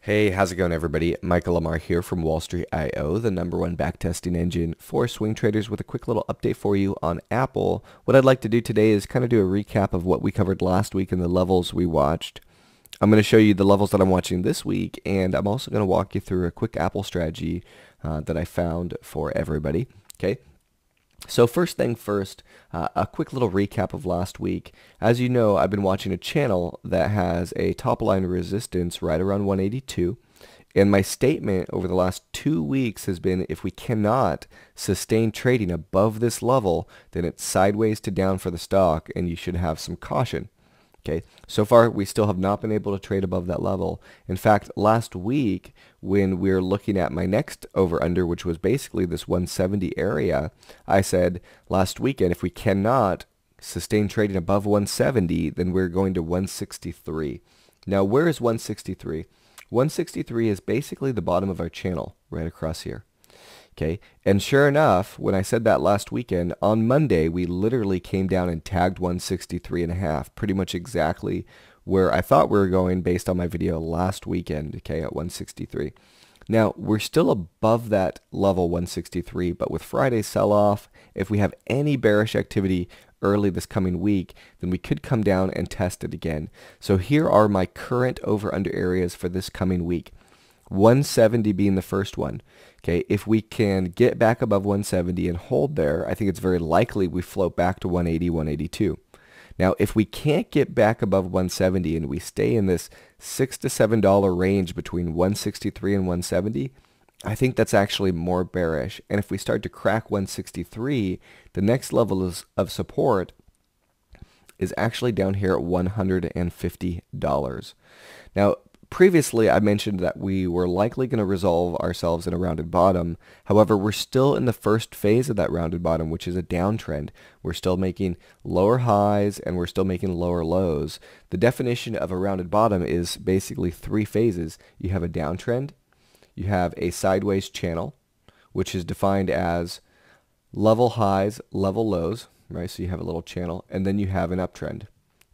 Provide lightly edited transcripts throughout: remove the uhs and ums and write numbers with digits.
Hey, how's it going, everybody? Michael Lamar here from Wall Street IO, the #1 backtesting engine for swing traders, with a quick little update for you on Apple. What I'd like to do today is kind of do a recap of what we covered last week and the levels we watched. I'm going to show you the levels that I'm watching this week, and I'm also going to walk you through a quick Apple strategy that I found for everybody. Okay. So first thing first, a quick little recap of last week. As you know, I've been watching a channel that has a top line resistance right around 182. And my statement over the last 2 weeks has been, if we cannot sustain trading above this level, then it's sideways to down for the stock and you should have some caution. Okay, so far we still have not been able to trade above that level. In fact, last week when we were looking at my next over-under, which was basically this 170 area, I said last weekend, if we cannot sustain trading above 170, then we're going to 163. Now, where is 163? 163 is basically the bottom of our channel right across here. Okay, and sure enough, when I said that last weekend, on Monday, we literally came down and tagged 163.5, pretty much exactly where I thought we were going based on my video last weekend, okay, at 163. Now, we're still above that level 163, but with Friday's sell-off, if we have any bearish activity early this coming week, then we could come down and test it again. So here are my current over-under areas for this coming week. 170 being the first one. Okay, if we can get back above 170 and hold there, I think it's very likely we float back to 180, 182. Now, if we can't get back above 170 and we stay in this $6 to $7 range between 163 and 170, I think that's actually more bearish. And if we start to crack 163, the next level of support is actually down here at $150. Now, previously, I mentioned that we were likely going to resolve ourselves in a rounded bottom. However, we're still in the first phase of that rounded bottom, which is a downtrend. We're still making lower highs and we're still making lower lows. The definition of a rounded bottom is basically 3 phases. You have a downtrend, you have a sideways channel, which is defined as level highs, level lows, right? So you have a little channel, and then you have an uptrend.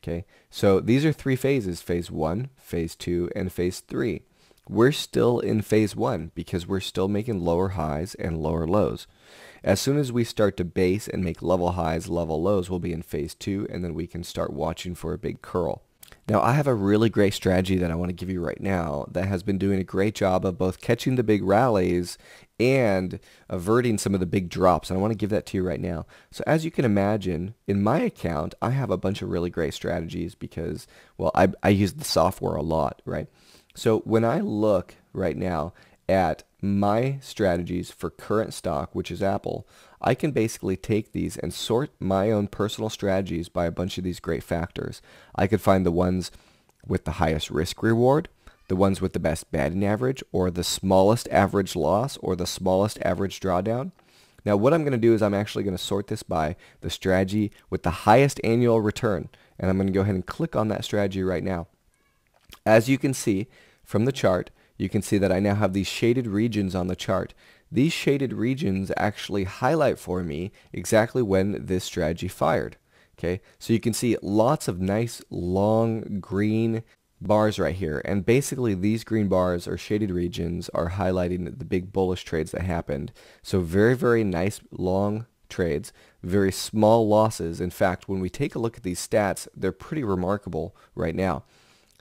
Okay, so these are 3 phases, phase 1, phase 2, and phase 3. We're still in phase 1 because we're still making lower highs and lower lows. As soon as we start to base and make level highs, level lows, we'll be in phase 2, and then we can start watching for a big curl. Now, I have a really great strategy that I want to give you right now that has been doing a great job of both catching the big rallies and averting some of the big drops. And I want to give that to you right now. So as you can imagine, in my account, I have a bunch of really great strategies because, well, I use the software a lot, right? So when I look right now at my strategies for current stock, which is Apple, I can basically take these and sort my own personal strategies by a bunch of these great factors. I could find the ones with the highest risk reward, the ones with the best batting average, or the smallest average loss, or the smallest average drawdown. Now what I'm going to do is I'm actually going to sort this by the strategy with the highest annual return. And I'm going to go ahead and click on that strategy right now. As you can see from the chart, you can see that I now have these shaded regions on the chart. These shaded regions actually highlight for me exactly when this strategy fired. Okay, so you can see lots of nice long green bars right here, and basically these green bars or shaded regions are highlighting the big bullish trades that happened. So very, very nice long trades, very small losses. In fact, when we take a look at these stats, they're pretty remarkable right now.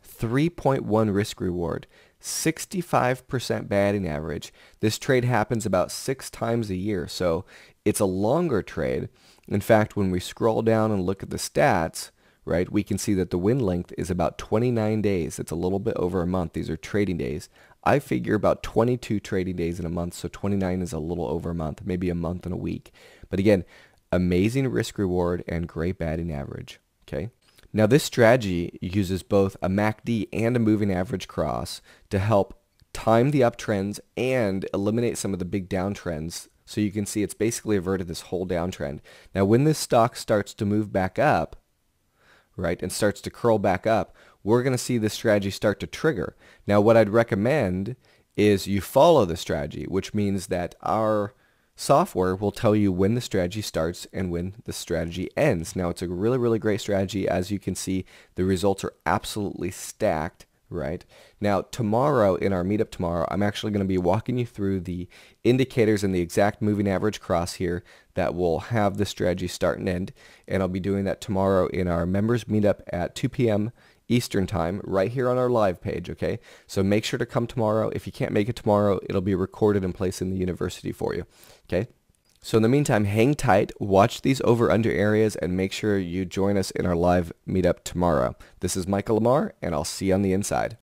3.1 risk reward, 65% batting average. This trade happens about 6 times a year, so it's a longer trade. In fact, when we scroll down and look at the stats, right, we can see that the win length is about 29 days. It's a little bit over a month. These are trading days. I figure about 22 trading days in a month, so 29 is a little over a month, maybe a month and a week. But again, amazing risk reward and great batting average. Okay. Now this strategy uses both a MACD and a moving average cross to help time the uptrends and eliminate some of the big downtrends. So you can see it's basically averted this whole downtrend. Now when this stock starts to move back up, right, and starts to curl back up, we're going to see this strategy start to trigger. Now what I'd recommend is you follow the strategy, which means that our software will tell you when the strategy starts and when the strategy ends. Now, it's a really, really great strategy. As you can see, the results are absolutely stacked right? Now, tomorrow, in our meetup tomorrow, I'm actually going to be walking you through the indicators and the exact moving average cross here that will have the strategy start and end. And I'll be doing that tomorrow in our members meetup at 2 p.m. Eastern time, right here on our live page, okay? So make sure to come tomorrow. If you can't make it tomorrow, it'll be recorded and placed in the university for you, okay? So in the meantime, hang tight, watch these over-under areas, and make sure you join us in our live meetup tomorrow. This is Michael Lamar, and I'll see you on the inside.